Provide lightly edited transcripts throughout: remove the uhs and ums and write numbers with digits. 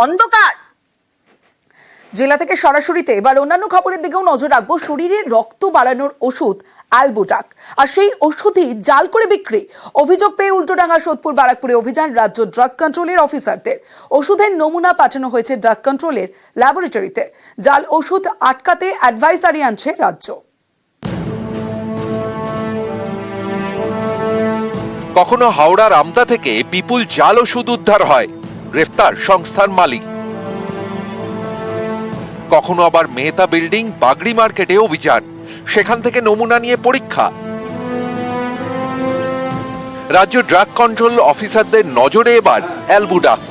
অন্ধকার। জেলা থেকে সরাসরিতে এবার অন্যান্য খবরের দিকেও নজর রাখবো। শরীরে রক্ত বাড়ানোর ওষুধ অ্যালবুটাক, আর সেই ওষুধই জাল করে বিক্রি। অভিযোগ পেয়ে উল্টোডাঙ্গা, সোদপুর, বারাকপুরে অভিযান রাজ্য ড্রাগ কন্ট্রোলের অফিসারদের। ওষুধের নমুনা পাঠানো হয়েছে ড্রাগ কন্ট্রোলের ল্যাবরেটরিতে। জাল ওষুধ আটকাতে অ্যাডভাইজারি আনছে রাজ্য। কখনো হাওড়ার আমতা থেকে বিপুল জাল ওষুধ উদ্ধার হয়, গ্রেফতার সংস্থার মালিক। কখনো আবার মেহতা বিল্ডিং, বাগড়ি মার্কেটে অভিযান, সেখান থেকে নমুনা নিয়ে পরীক্ষা। রাজ্য ড্রাগ কন্ট্রোল অফিসারদের নজরে এবার অ্যালবুটাক।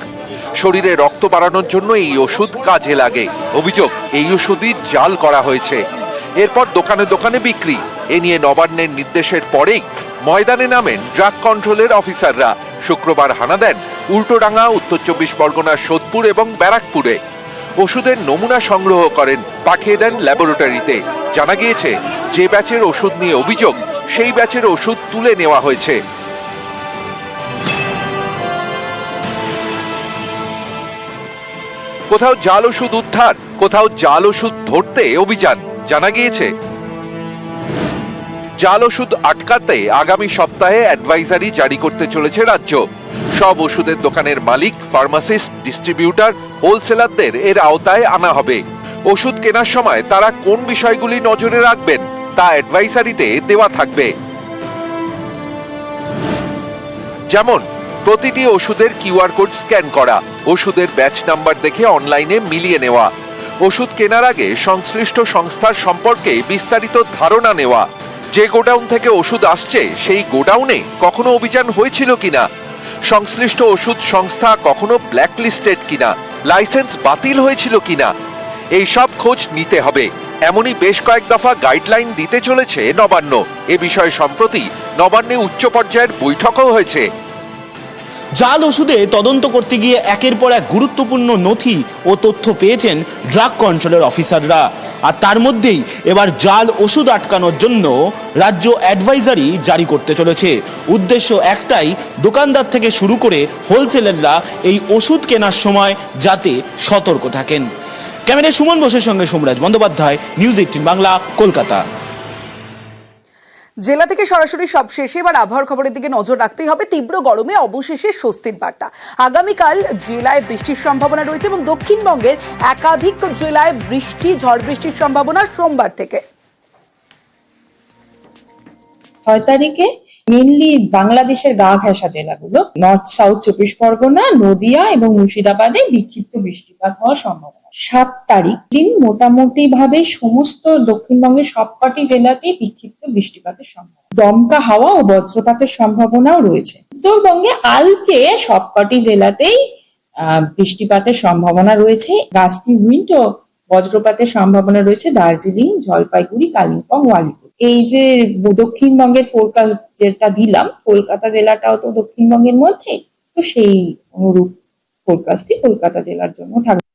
শরীরে রক্ত বাড়ানোর জন্য এই ওষুধ কাজে লাগে। অভিযোগ, এই ওষুধই জাল করা হয়েছে, এরপর দোকানে দোকানে বিক্রি। এ নিয়ে নবান্নের নির্দেশের পরেই ময়দানে নামেন ড্রাগ কন্ট্রোলের অফিসাররা। শুক্রবার হানা দেন উল্টোডাঙ্গা, উত্তর 24 পরগনার সোদপুর এবং ব্যারাকপুরে। ওষুধের নমুনা সংগ্রহ করেন, পাঠিয়ে দেন ল্যাবরেটরিতে। জানা গিয়েছে, যে ব্যাচের ওষুধ নিয়ে অভিযোগ, সেই ব্যাচের ওষুধ তুলে নেওয়া হয়েছে। কোথাও জাল ওষুধ উদ্ধার, কোথাও জাল ওষুধ ধরতে অভিযান। জানা গিয়েছে, জাল ওষুধ আটকাতে আগামী সপ্তাহে অ্যাডভাইজারি জারি করতে চলেছে রাজ্য। সব ওষুধের দোকানের মালিক, ফার্মাসিস্ট, ডিস্ট্রিবিউটর, হোলসেলারদের এর আওতায় আনা হবে। ওষুধ কেনার সময় তারা কোন বিষয়গুলি নজরে রাখবেন, তা অ্যাডভাইজারিতে দেওয়া থাকবে। যেমন, প্রতিটি ওষুধের কিউআর কোড স্ক্যান করা, ওষুধের ব্যাচ নাম্বার দেখে অনলাইনে মিলিয়ে নেওয়া, ওষুধ কেনার আগে সংশ্লিষ্ট সংস্থার সম্পর্কে বিস্তারিত ধারণা নেওয়া, যে গোডাউন থেকে ওষুধ আসছে সেই গোডাউনে কখনো অভিযান হয়েছিল কিনা, সংশ্লিষ্ট ওষুধ সংস্থা কখনো ব্ল্যাকলিস্টেড কিনা, লাইসেন্স বাতিল হয়েছিল কিনা, এই সব খোঁজ নিতে হবে। এমনই বেশ কয়েক দফা গাইডলাইন দিতে চলেছে নবান্ন। এ বিষয়ে সম্প্রতি নবান্নে উচ্চ পর্যায়ের বৈঠকও হয়েছে। জাল ওষুধে তদন্ত করতে গিয়ে একের পর এক গুরুত্বপূর্ণ নথি ও তথ্য পেয়েছেন ড্রাগ কন্ট্রোলের অফিসাররা। আর তার মধ্যেই এবার জাল ওষুধ আটকানোর জন্য রাজ্য অ্যাডভাইজারি জারি করতে চলেছে। উদ্দেশ্য একটাই, দোকানদার থেকে শুরু করে হোলসেলাররা এই ওষুধ কেনার সময় যাতে সতর্ক থাকেন। ক্যামেরায় সুমন বোসের সঙ্গে সোমরাজ বন্দ্যোপাধ্যায়, নিউজ 18 বাংলা, কলকাতা। জেলা থেকে সরাসরি সব শেষে এবার আবহাওয়ার খবরের দিকে নজর রাখতেই হবে। তীব্র গরমে অবশেষে স্বস্তির বার্তা। আগামীকাল জেলায় বৃষ্টির সম্ভাবনা রয়েছে এবং দক্ষিণবঙ্গের একাধিক জেলায় ঝড় বৃষ্টির সম্ভাবনা সোমবার থেকে। 6 তারিখে মেনলি বাংলাদেশের গা ঘেঁষা জেলাগুলো, নর্থ সাউথ 24 পরগনা, নদিয়া এবং মুর্শিদাবাদে বিক্ষিপ্ত বৃষ্টিপাত হওয়ার সম্ভাবনা। 7 তারিখ দিন মোটামুটি ভাবে সমস্ত দক্ষিণবঙ্গের সবকটি জেলাতেই বিক্ষিপ্ত বৃষ্টিপাতের সম্ভাবনা। দমকা হাওয়া ও বজ্রপাতের সম্ভাবনাও রয়েছে। উত্তরবঙ্গে কালকে সবকটি জেলাতেই বৃষ্টিপাতের সম্ভাবনা রয়েছে। গাস্টি উইন্ড ও বজ্রপাতের সম্ভাবনা রয়েছে দার্জিলিং, জলপাইগুড়ি, কালিম্পং, আলিপুর। এই যে দক্ষিণবঙ্গের ফোরকাস্ট যেটা দিলাম, কলকাতা জেলাটাও তো দক্ষিণবঙ্গের মধ্যে, তো সেই অনুরূপ ফোরকাস্টই কলকাতা জেলার জন্য থাকবে।